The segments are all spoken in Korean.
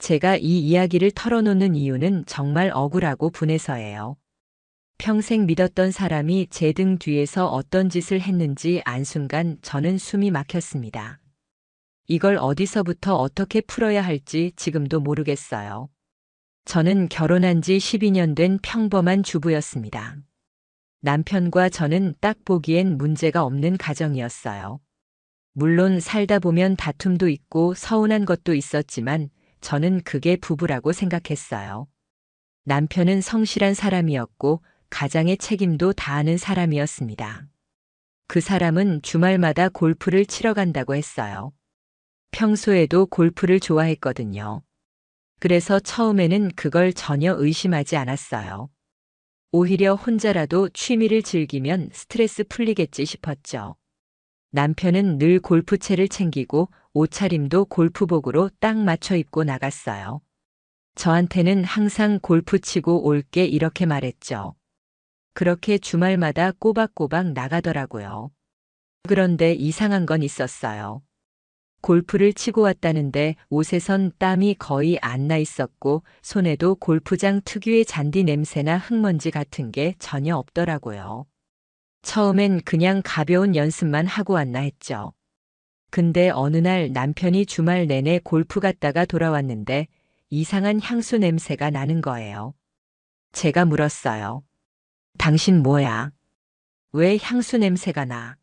제가 이 이야기를 털어놓는 이유는 정말 억울하고 분해서예요. 평생 믿었던 사람이 제 등 뒤에서 어떤 짓을 했는지 안 순간 저는 숨이 막혔습니다. 이걸 어디서부터 어떻게 풀어야 할지 지금도 모르겠어요. 저는 결혼한 지 12년 된 평범한 주부였습니다. 남편과 저는 딱 보기엔 문제가 없는 가정이었어요. 물론 살다 보면 다툼도 있고 서운한 것도 있었지만 저는 그게 부부라고 생각했어요. 남편은 성실한 사람이었고 가장의 책임도 다하는 사람이었습니다. 그 사람은 주말마다 골프를 치러 간다고 했어요. 평소에도 골프를 좋아했거든요. 그래서 처음에는 그걸 전혀 의심하지 않았어요. 오히려 혼자라도 취미를 즐기면 스트레스 풀리겠지 싶었죠. 남편은 늘 골프채를 챙기고 옷차림도 골프복으로 딱 맞춰 입고 나갔어요. 저한테는 항상 골프 치고 올게 이렇게 말했죠. 그렇게 주말마다 꼬박꼬박 나가더라고요. 그런데 이상한 건 있었어요. 골프를 치고 왔다는데 옷에선 땀이 거의 안 나 있었고 손에도 골프장 특유의 잔디 냄새나 흙먼지 같은 게 전혀 없더라고요. 처음엔 그냥 가벼운 연습만 하고 왔나 했죠. 근데 어느 날 남편이 주말 내내 골프 갔다가 돌아왔는데 이상한 향수 냄새가 나는 거예요. 제가 물었어요. 당신 뭐야? 왜 향수 냄새가 나?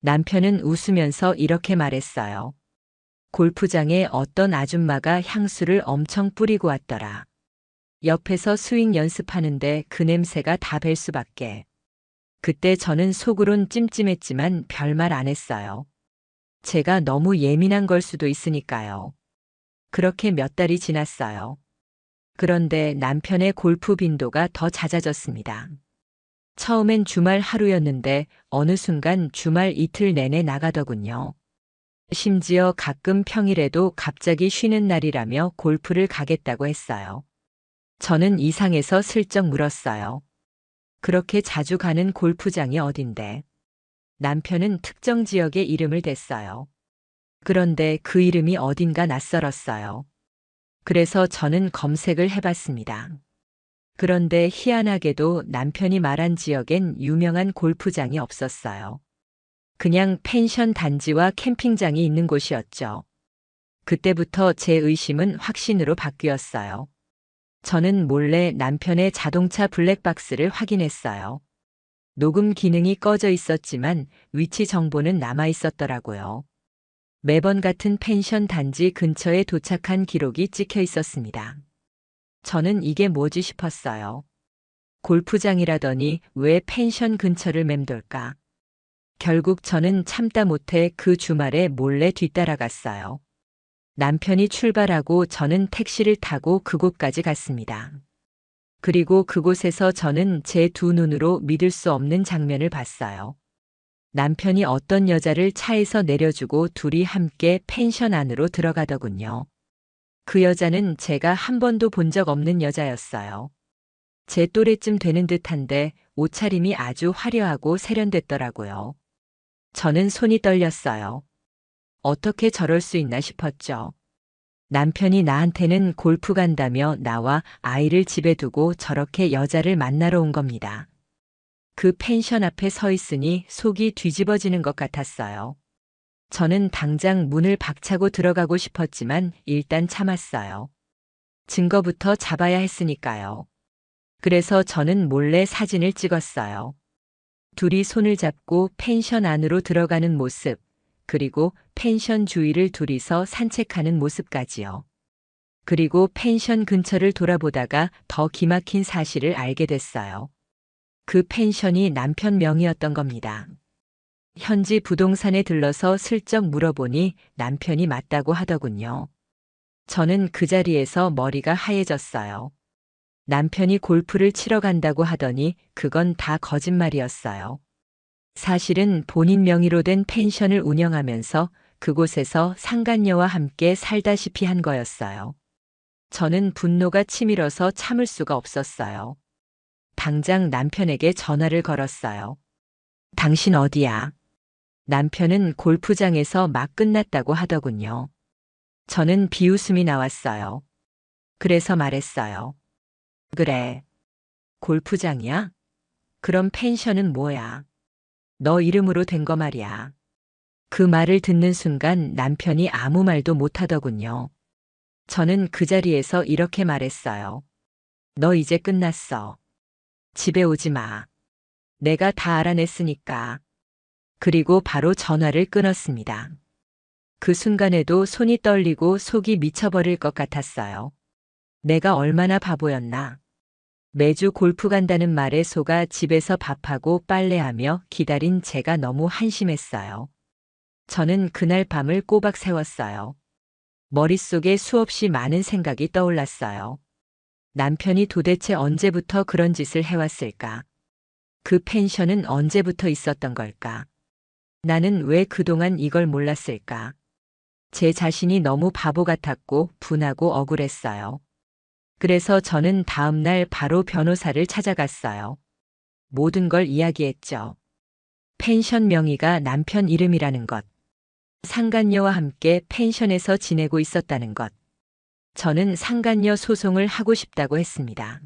남편은 웃으면서 이렇게 말했어요. 골프장에 어떤 아줌마가 향수를 엄청 뿌리고 왔더라. 옆에서 스윙 연습하는데 그 냄새가 다 밸 수밖에. 그때 저는 속으론 찜찜했지만 별말 안 했어요. 제가 너무 예민한 걸 수도 있으니까요. 그렇게 몇 달이 지났어요. 그런데 남편의 골프 빈도가 더 잦아졌습니다. 처음엔 주말 하루였는데 어느 순간 주말 이틀 내내 나가더군요. 심지어 가끔 평일에도 갑자기 쉬는 날이라며 골프를 가겠다고 했어요. 저는 이상해서 슬쩍 물었어요. 그렇게 자주 가는 골프장이 어딘데? 남편은 특정 지역의 이름을 댔어요. 그런데 그 이름이 어딘가 낯설었어요. 그래서 저는 검색을 해봤습니다. 그런데 희한하게도 남편이 말한 지역엔 유명한 골프장이 없었어요. 그냥 펜션 단지와 캠핑장이 있는 곳이었죠. 그때부터 제 의심은 확신으로 바뀌었어요. 저는 몰래 남편의 자동차 블랙박스를 확인했어요. 녹음 기능이 꺼져 있었지만 위치 정보는 남아 있었더라고요. 매번 같은 펜션 단지 근처에 도착한 기록이 찍혀 있었습니다. 저는 이게 뭐지 싶었어요. 골프장이라더니 왜 펜션 근처를 맴돌까? 결국 저는 참다 못해 그 주말에 몰래 뒤따라갔어요. 남편이 출발하고 저는 택시를 타고 그곳까지 갔습니다. 그리고 그곳에서 저는 제 두 눈으로 믿을 수 없는 장면을 봤어요. 남편이 어떤 여자를 차에서 내려주고 둘이 함께 펜션 안으로 들어가더군요. 그 여자는 제가 한 번도 본 적 없는 여자였어요. 제 또래쯤 되는 듯한데 옷차림이 아주 화려하고 세련됐더라고요. 저는 손이 떨렸어요. 어떻게 저럴 수 있나 싶었죠. 남편이 나한테는 골프 간다며 나와 아이를 집에 두고 저렇게 여자를 만나러 온 겁니다. 그 펜션 앞에 서 있으니 속이 뒤집어지는 것 같았어요. 저는 당장 문을 박차고 들어가고 싶었지만 일단 참았어요. 증거부터 잡아야 했으니까요. 그래서 저는 몰래 사진을 찍었어요. 둘이 손을 잡고 펜션 안으로 들어가는 모습, 그리고 펜션 주위를 둘이서 산책하는 모습까지요. 그리고 펜션 근처를 돌아보다가 더 기막힌 사실을 알게 됐어요. 그 펜션이 남편 명의였던 겁니다. 현지 부동산에 들러서 슬쩍 물어보니 남편이 맞다고 하더군요. 저는 그 자리에서 머리가 하얘졌어요. 남편이 골프를 치러 간다고 하더니 그건 다 거짓말이었어요. 사실은 본인 명의로 된 펜션을 운영하면서 그곳에서 상간녀와 함께 살다시피 한 거였어요. 저는 분노가 치밀어서 참을 수가 없었어요. 당장 남편에게 전화를 걸었어요. 당신 어디야? 남편은 골프장에서 막 끝났다고 하더군요. 저는 비웃음이 나왔어요. 그래서 말했어요. 그래, 골프장이야? 그럼 펜션은 뭐야? 너 이름으로 된 거 말이야. 그 말을 듣는 순간 남편이 아무 말도 못하더군요. 저는 그 자리에서 이렇게 말했어요. 너 이제 끝났어. 집에 오지 마. 내가 다 알아냈으니까. 그리고 바로 전화를 끊었습니다. 그 순간에도 손이 떨리고 속이 미쳐버릴 것 같았어요. 내가 얼마나 바보였나. 매주 골프 간다는 말에 속아 집에서 밥하고 빨래하며 기다린 제가 너무 한심했어요. 저는 그날 밤을 꼬박 새웠어요. 머릿속에 수없이 많은 생각이 떠올랐어요. 남편이 도대체 언제부터 그런 짓을 해왔을까? 그 펜션은 언제부터 있었던 걸까? 나는 왜 그동안 이걸 몰랐을까? 제 자신이 너무 바보 같았고 분하고 억울했어요. 그래서 저는 다음 날 바로 변호사를 찾아갔어요. 모든 걸 이야기했죠. 펜션 명의가 남편 이름이라는 것. 상간녀와 함께 펜션에서 지내고 있었다는 것. 저는 상간녀 소송을 하고 싶다고 했습니다.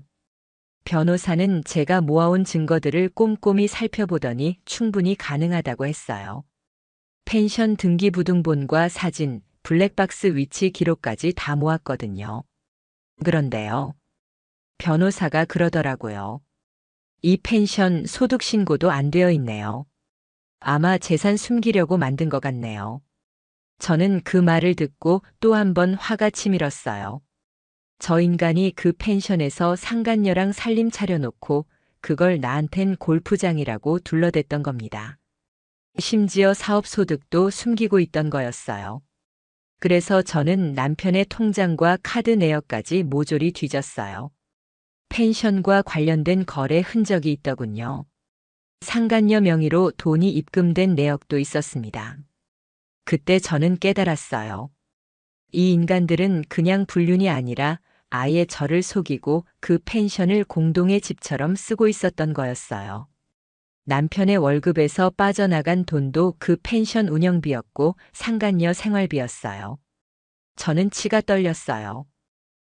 변호사는 제가 모아온 증거들을 꼼꼼히 살펴보더니 충분히 가능하다고 했어요. 펜션 등기부등본과 사진, 블랙박스 위치 기록까지 다 모았거든요. 그런데요. 변호사가 그러더라고요. 이 펜션 소득 신고도 안 되어 있네요. 아마 재산 숨기려고 만든 것 같네요. 저는 그 말을 듣고 또 한 번 화가 치밀었어요. 저 인간이 그 펜션에서 상간녀랑 살림 차려놓고 그걸 나한텐 골프장이라고 둘러댔던 겁니다. 심지어 사업 소득도 숨기고 있던 거였어요. 그래서 저는 남편의 통장과 카드 내역까지 모조리 뒤졌어요. 펜션과 관련된 거래 흔적이 있더군요. 상간녀 명의로 돈이 입금된 내역도 있었습니다. 그때 저는 깨달았어요. 이 인간들은 그냥 불륜이 아니라 아예 저를 속이고 그 펜션을 공동의 집처럼 쓰고 있었던 거였어요. 남편의 월급에서 빠져나간 돈도 그 펜션 운영비였고 상간녀 생활비였어요. 저는 치가 떨렸어요.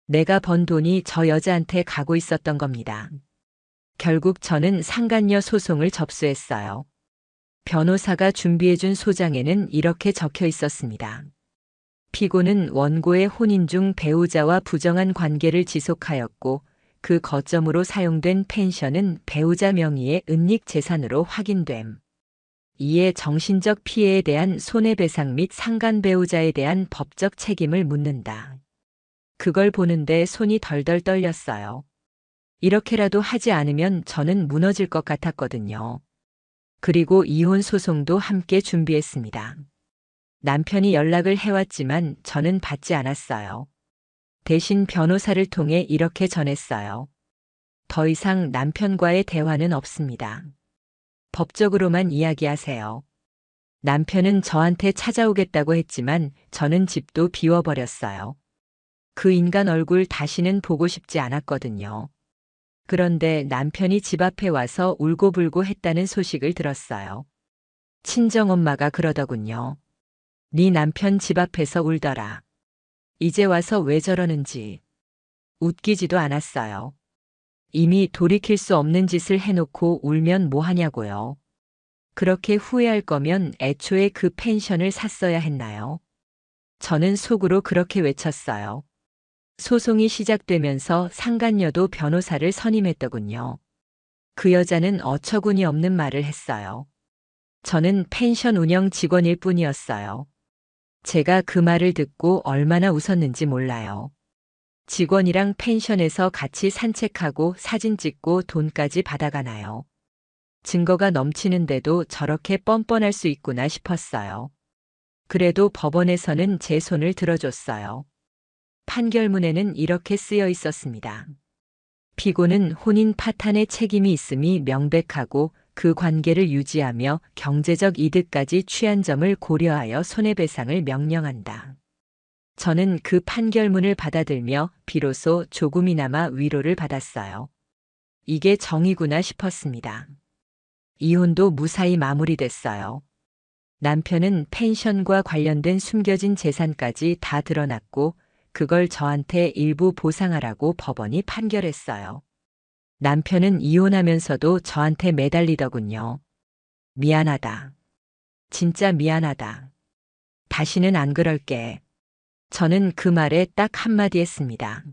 내가 번 돈이 저 여자한테 가고 있었던 겁니다. 결국 저는 상간녀 소송을 접수했어요. 변호사가 준비해준 소장에는 이렇게 적혀 있었습니다. 피고는 원고의 혼인 중 배우자와 부정한 관계를 지속하였고 그 거점으로 사용된 펜션은 배우자 명의의 은닉 재산으로 확인됨. 이에 정신적 피해에 대한 손해배상 및 상간 배우자에 대한 법적 책임을 묻는다. 그걸 보는데 손이 덜덜 떨렸어요. 이렇게라도 하지 않으면 저는 무너질 것 같았거든요. 그리고 이혼 소송도 함께 준비했습니다. 남편이 연락을 해왔지만 저는 받지 않았어요. 대신 변호사를 통해 이렇게 전했어요. 더 이상 남편과의 대화는 없습니다. 법적으로만 이야기하세요. 남편은 저한테 찾아오겠다고 했지만 저는 집도 비워버렸어요. 그 인간 얼굴 다시는 보고 싶지 않았거든요. 그런데 남편이 집 앞에 와서 울고불고 했다는 소식을 들었어요. 친정엄마가 그러더군요. 네 남편 집 앞에서 울더라. 이제 와서 왜 저러는지. 웃기지도 않았어요. 이미 돌이킬 수 없는 짓을 해놓고 울면 뭐 하냐고요. 그렇게 후회할 거면 애초에 그 펜션을 샀어야 했나요? 저는 속으로 그렇게 외쳤어요. 소송이 시작되면서 상간녀도 변호사를 선임했더군요. 그 여자는 어처구니 없는 말을 했어요. 저는 펜션 운영 직원일 뿐이었어요. 제가 그 말을 듣고 얼마나 웃었는지 몰라요. 직원이랑 펜션에서 같이 산책하고 사진 찍고 돈까지 받아가나요? 증거가 넘치는데도 저렇게 뻔뻔할 수 있구나 싶었어요. 그래도 법원에서는 제 손을 들어줬어요. 판결문에는 이렇게 쓰여 있었습니다. 피고는 혼인 파탄의 책임이 있음이 명백하고 그 관계를 유지하며 경제적 이득까지 취한 점을 고려하여 손해배상을 명령한다. 저는 그 판결문을 받아들며 비로소 조금이나마 위로를 받았어요. 이게 정의구나 싶었습니다. 이혼도 무사히 마무리됐어요. 남편은 펜션과 관련된 숨겨진 재산까지 다 드러났고 그걸 저한테 일부 보상하라고 법원이 판결했어요. 남편은 이혼하면서도 저한테 매달리더군요. 미안하다. 진짜 미안하다. 다시는 안 그럴게. 저는 그 말에 딱 한마디 했습니다.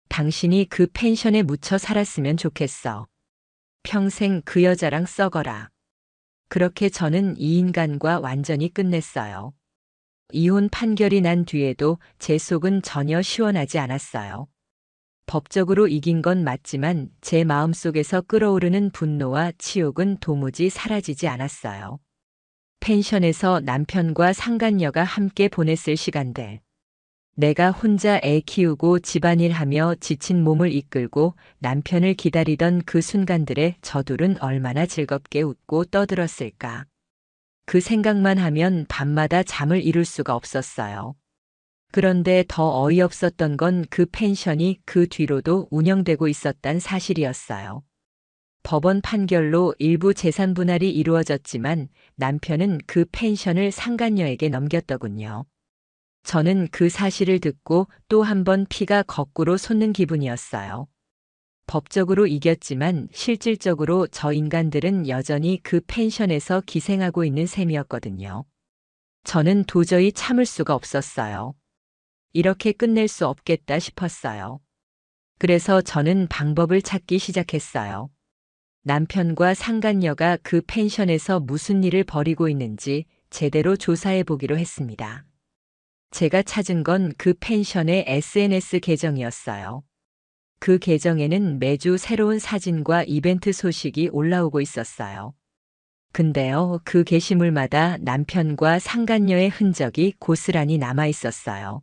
당신이 그 펜션에 묻혀 살았으면 좋겠어. 평생 그 여자랑 썩어라. 그렇게 저는 이 인간과 완전히 끝냈어요. 이혼 판결이 난 뒤에도 제 속은 전혀 시원하지 않았어요. 법적으로 이긴 건 맞지만 제 마음속에서 끓어오르는 분노와 치욕은 도무지 사라지지 않았어요. 펜션에서 남편과 상간녀가 함께 보냈을 시간들. 내가 혼자 애 키우고 집안일 하며 지친 몸을 이끌고 남편을 기다리던 그 순간들에 저둘은 얼마나 즐겁게 웃고 떠들었을까. 그 생각만 하면 밤마다 잠을 이룰 수가 없었어요. 그런데 더 어이없었던 건 그 펜션이 그 뒤로도 운영되고 있었단 사실이었어요. 법원 판결로 일부 재산 분할이 이루어졌지만 남편은 그 펜션을 상간녀에게 넘겼더군요. 저는 그 사실을 듣고 또 한 번 피가 거꾸로 솟는 기분이었어요. 법적으로 이겼지만 실질적으로 저 인간들은 여전히 그 펜션에서 기생하고 있는 셈이었거든요. 저는 도저히 참을 수가 없었어요. 이렇게 끝낼 수 없겠다 싶었어요. 그래서 저는 방법을 찾기 시작했어요. 남편과 상간녀가 그 펜션에서 무슨 일을 벌이고 있는지 제대로 조사해 보기로 했습니다. 제가 찾은 건 그 펜션의 SNS 계정이었어요. 그 계정에는 매주 새로운 사진과 이벤트 소식이 올라오고 있었어요. 근데요, 그 게시물마다 남편과 상간녀의 흔적이 고스란히 남아 있었어요.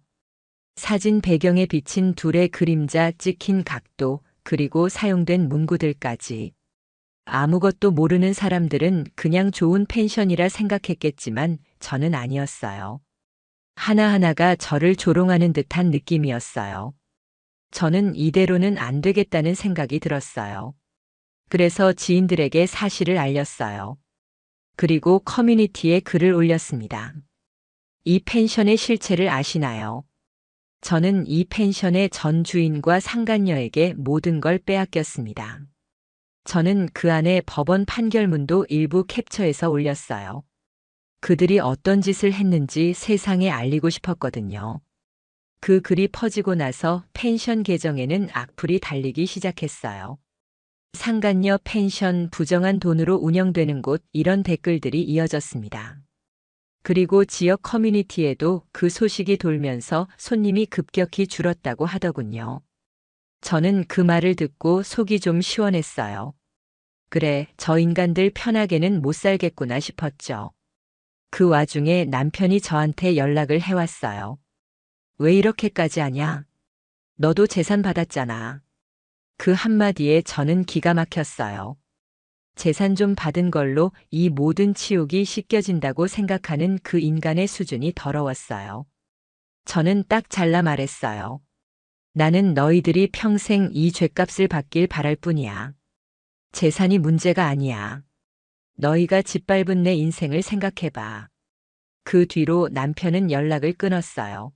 사진 배경에 비친 둘의 그림자 찍힌 각도, 그리고 사용된 문구들까지. 아무것도 모르는 사람들은 그냥 좋은 펜션이라 생각했겠지만 저는 아니었어요. 하나하나가 저를 조롱하는 듯한 느낌이었어요. 저는 이대로는 안 되겠다는 생각이 들었어요. 그래서 지인들에게 사실을 알렸어요. 그리고 커뮤니티에 글을 올렸습니다. 이 펜션의 실체를 아시나요? 저는 이 펜션의 전 주인과 상간녀에게 모든 걸 빼앗겼습니다. 저는 그 안에 법원 판결문도 일부 캡처해서 올렸어요. 그들이 어떤 짓을 했는지 세상에 알리고 싶었거든요. 그 글이 퍼지고 나서 펜션 계정에는 악플이 달리기 시작했어요. 상간녀 펜션 부정한 돈으로 운영되는 곳, 이런 댓글들이 이어졌습니다. 그리고 지역 커뮤니티에도 그 소식이 돌면서 손님이 급격히 줄었다고 하더군요. 저는 그 말을 듣고 속이 좀 시원했어요. 그래, 저 인간들 편하게는 못 살겠구나 싶었죠. 그 와중에 남편이 저한테 연락을 해왔어요. 왜 이렇게까지 하냐? 너도 재산 받았잖아. 그 한마디에 저는 기가 막혔어요. 재산 좀 받은 걸로 이 모든 치욕이 씻겨진다고 생각하는 그 인간의 수준이 더러웠어요. 저는 딱 잘라 말했어요. 나는 너희들이 평생 이 죗값을 받길 바랄 뿐이야. 재산이 문제가 아니야. 너희가 짓밟은 내 인생을 생각해봐. 그 뒤로 남편은 연락을 끊었어요.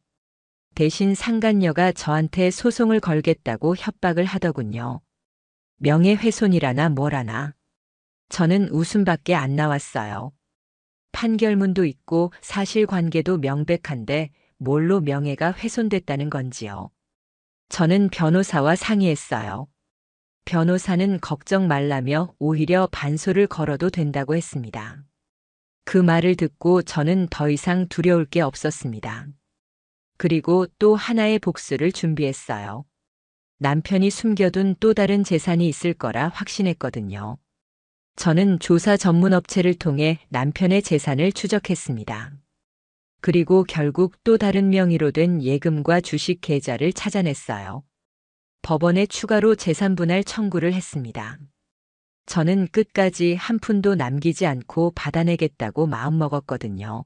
대신 상간녀가 저한테 소송을 걸겠다고 협박을 하더군요. 명예훼손이라나 뭐라나. 저는 웃음밖에 안 나왔어요. 판결문도 있고 사실관계도 명백한데 뭘로 명예가 훼손됐다는 건지요. 저는 변호사와 상의했어요. 변호사는 걱정 말라며 오히려 반소를 걸어도 된다고 했습니다. 그 말을 듣고 저는 더 이상 두려울 게 없었습니다. 그리고 또 하나의 복수를 준비했어요. 남편이 숨겨둔 또 다른 재산이 있을 거라 확신했거든요. 저는 조사 전문 업체를 통해 남편의 재산을 추적했습니다. 그리고 결국 또 다른 명의로 된 예금과 주식 계좌를 찾아냈어요. 법원에 추가로 재산 분할 청구를 했습니다. 저는 끝까지 한 푼도 남기지 않고 받아내겠다고 마음먹었거든요.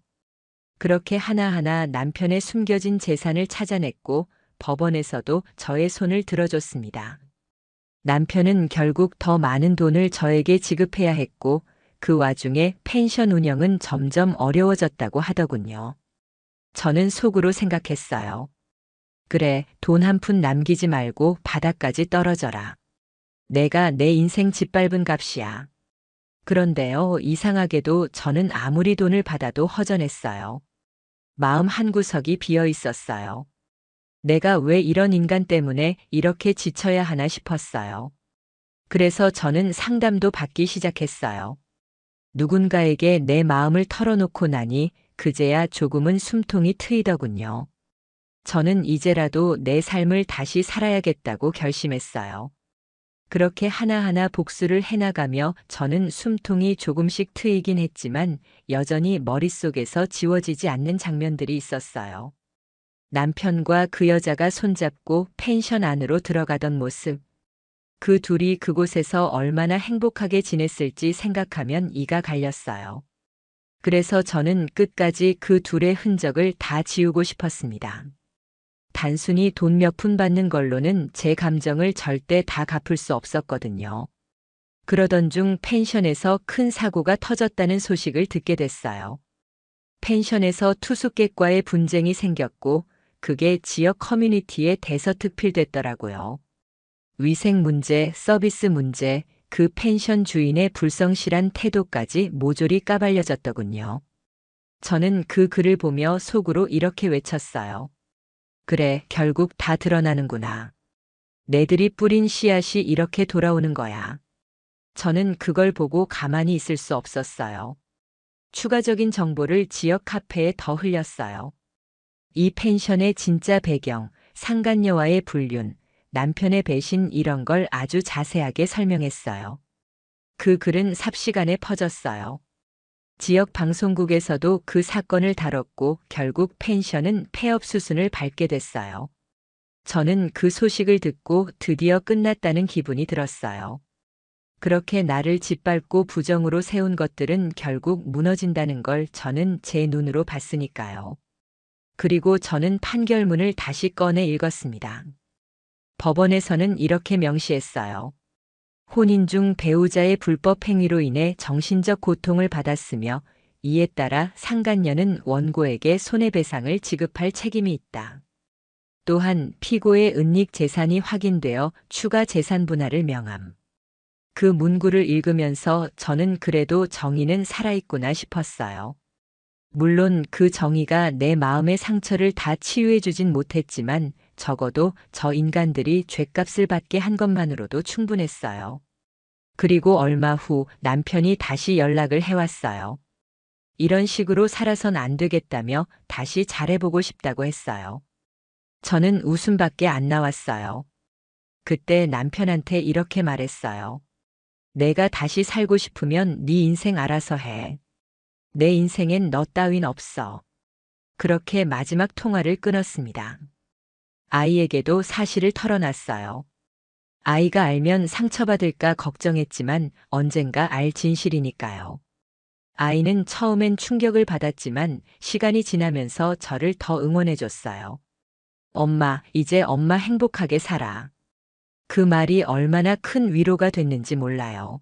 그렇게 하나하나 남편의 숨겨진 재산을 찾아냈고 법원에서도 저의 손을 들어줬습니다. 남편은 결국 더 많은 돈을 저에게 지급해야 했고 그 와중에 펜션 운영은 점점 어려워졌다고 하더군요. 저는 속으로 생각했어요. 그래, 돈 한 푼 남기지 말고 바닥까지 떨어져라. 내가 내 인생 짓밟은 값이야. 그런데요, 이상하게도 저는 아무리 돈을 받아도 허전했어요. 마음 한구석이 비어 있었어요. 내가 왜 이런 인간 때문에 이렇게 지쳐야 하나 싶었어요. 그래서 저는 상담도 받기 시작했어요. 누군가에게 내 마음을 털어놓고 나니 그제야 조금은 숨통이 트이더군요. 저는 이제라도 내 삶을 다시 살아야겠다고 결심했어요. 그렇게 하나하나 복수를 해나가며 저는 숨통이 조금씩 트이긴 했지만 여전히 머릿속에서 지워지지 않는 장면들이 있었어요. 남편과 그 여자가 손잡고 펜션 안으로 들어가던 모습. 그 둘이 그곳에서 얼마나 행복하게 지냈을지 생각하면 이가 갈렸어요. 그래서 저는 끝까지 그 둘의 흔적을 다 지우고 싶었습니다. 단순히 돈 몇 푼 받는 걸로는 제 감정을 절대 다 갚을 수 없었거든요. 그러던 중 펜션에서 큰 사고가 터졌다는 소식을 듣게 됐어요. 펜션에서 투숙객과의 분쟁이 생겼고 그게 지역 커뮤니티에 대서특필됐더라고요. 위생 문제, 서비스 문제, 그 펜션 주인의 불성실한 태도까지 모조리 까발려졌더군요. 저는 그 글을 보며 속으로 이렇게 외쳤어요. 그래, 결국 다 드러나는구나. 내들이 뿌린 씨앗이 이렇게 돌아오는 거야. 저는 그걸 보고 가만히 있을 수 없었어요. 추가적인 정보를 지역 카페에 더 흘렸어요. 이 펜션의 진짜 배경, 상간녀와의 불륜, 남편의 배신 이런 걸 아주 자세하게 설명했어요. 그 글은 삽시간에 퍼졌어요. 지역 방송국에서도 그 사건을 다뤘고 결국 펜션은 폐업 수순을 밟게 됐어요. 저는 그 소식을 듣고 드디어 끝났다는 기분이 들었어요. 그렇게 나를 짓밟고 부정으로 세운 것들은 결국 무너진다는 걸 저는 제 눈으로 봤으니까요. 그리고 저는 판결문을 다시 꺼내 읽었습니다. 법원에서는 이렇게 명시했어요. 혼인 중 배우자의 불법 행위로 인해 정신적 고통을 받았으며 이에 따라 상간녀는 원고에게 손해배상을 지급할 책임이 있다. 또한 피고의 은닉 재산이 확인되어 추가 재산 분할을 명함. 그 문구를 읽으면서 저는 그래도 정의는 살아있구나 싶었어요. 물론 그 정의가 내 마음의 상처를 다 치유해주진 못했지만 적어도 저 인간들이 죗값을 받게 한 것만으로도 충분했어요. 그리고 얼마 후 남편이 다시 연락을 해왔어요. 이런 식으로 살아선 안 되겠다며 다시 잘해보고 싶다고 했어요. 저는 웃음밖에 안 나왔어요. 그때 남편한테 이렇게 말했어요. 내가 다시 살고 싶으면 네 인생 알아서 해. 내 인생엔 너 따윈 없어. 그렇게 마지막 통화를 끊었습니다. 아이에게도 사실을 털어놨어요. 아이가 알면 상처받을까 걱정했지만 언젠가 알 진실이니까요. 아이는 처음엔 충격을 받았지만 시간이 지나면서 저를 더 응원해줬어요. 엄마, 이제 엄마 행복하게 살아. 그 말이 얼마나 큰 위로가 됐는지 몰라요.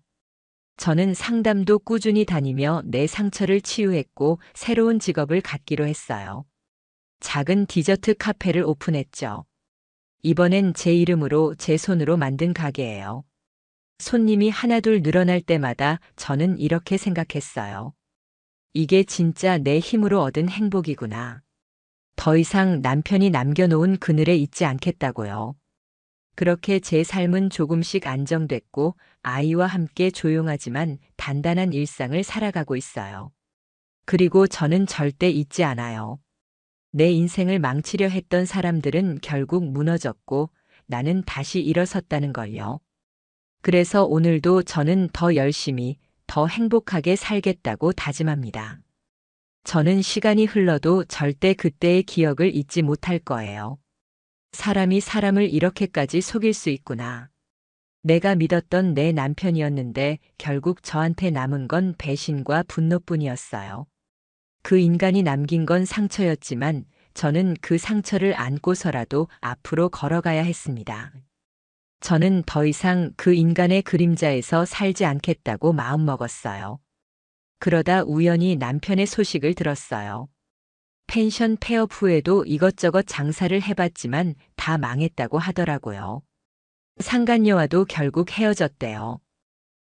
저는 상담도 꾸준히 다니며 내 상처를 치유했고 새로운 직업을 갖기로 했어요. 작은 디저트 카페를 오픈했죠. 이번엔 제 이름으로 제 손으로 만든 가게예요. 손님이 하나둘 늘어날 때마다 저는 이렇게 생각했어요. 이게 진짜 내 힘으로 얻은 행복이구나. 더 이상 남편이 남겨놓은 그늘에 있지 않겠다고요. 그렇게 제 삶은 조금씩 안정됐고 아이와 함께 조용하지만 단단한 일상을 살아가고 있어요. 그리고 저는 절대 잊지 않아요. 내 인생을 망치려 했던 사람들은 결국 무너졌고 나는 다시 일어섰다는 걸요. 그래서 오늘도 저는 더 열심히, 더 행복하게 살겠다고 다짐합니다. 저는 시간이 흘러도 절대 그때의 기억을 잊지 못할 거예요. 사람이 사람을 이렇게까지 속일 수 있구나. 내가 믿었던 내 남편이었는데 결국 저한테 남은 건 배신과 분노뿐이었어요. 그 인간이 남긴 건 상처였지만 저는 그 상처를 안고서라도 앞으로 걸어가야 했습니다. 저는 더 이상 그 인간의 그림자에서 살지 않겠다고 마음먹었어요. 그러다 우연히 남편의 소식을 들었어요. 펜션 폐업 후에도 이것저것 장사를 해봤지만 다 망했다고 하더라고요. 상간녀와도 결국 헤어졌대요.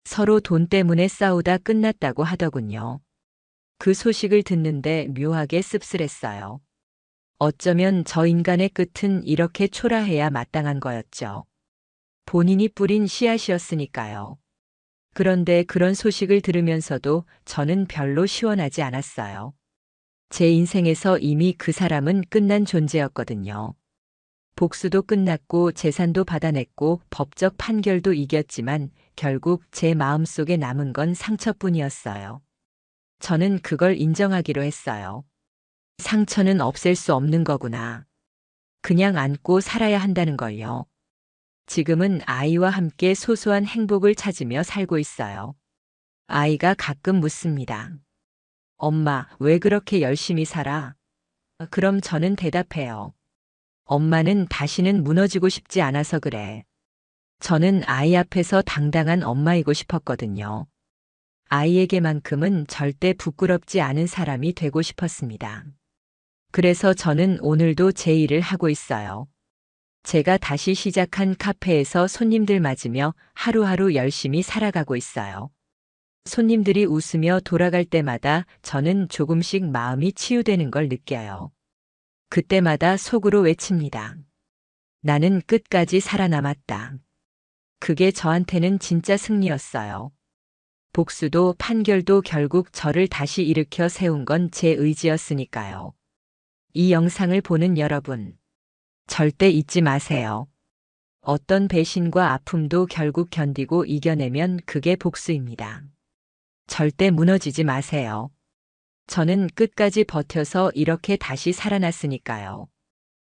서로 돈 때문에 싸우다 끝났다고 하더군요. 그 소식을 듣는데 묘하게 씁쓸했어요. 어쩌면 저 인간의 끝은 이렇게 초라해야 마땅한 거였죠. 본인이 뿌린 씨앗이었으니까요. 그런데 그런 소식을 들으면서도 저는 별로 시원하지 않았어요. 제 인생에서 이미 그 사람은 끝난 존재였거든요. 복수도 끝났고 재산도 받아냈고 법적 판결도 이겼지만 결국 제 마음속에 남은 건 상처뿐이었어요. 저는 그걸 인정하기로 했어요. 상처는 없앨 수 없는 거구나. 그냥 안고 살아야 한다는 걸요. 지금은 아이와 함께 소소한 행복을 찾으며 살고 있어요. 아이가 가끔 묻습니다. 엄마, 왜 그렇게 열심히 살아? 그럼 저는 대답해요. 엄마는 다시는 무너지고 싶지 않아서 그래. 저는 아이 앞에서 당당한 엄마이고 싶었거든요. 아이에게만큼은 절대 부끄럽지 않은 사람이 되고 싶었습니다. 그래서 저는 오늘도 제 일을 하고 있어요. 제가 다시 시작한 카페에서 손님들 맞으며 하루하루 열심히 살아가고 있어요. 손님들이 웃으며 돌아갈 때마다 저는 조금씩 마음이 치유되는 걸 느껴요. 그때마다 속으로 외칩니다. 나는 끝까지 살아남았다. 그게 저한테는 진짜 승리였어요. 복수도 판결도 결국 저를 다시 일으켜 세운 건 제 의지였으니까요. 이 영상을 보는 여러분, 절대 잊지 마세요. 어떤 배신과 아픔도 결국 견디고 이겨내면 그게 복수입니다. 절대 무너지지 마세요. 저는 끝까지 버텨서 이렇게 다시 살아났으니까요.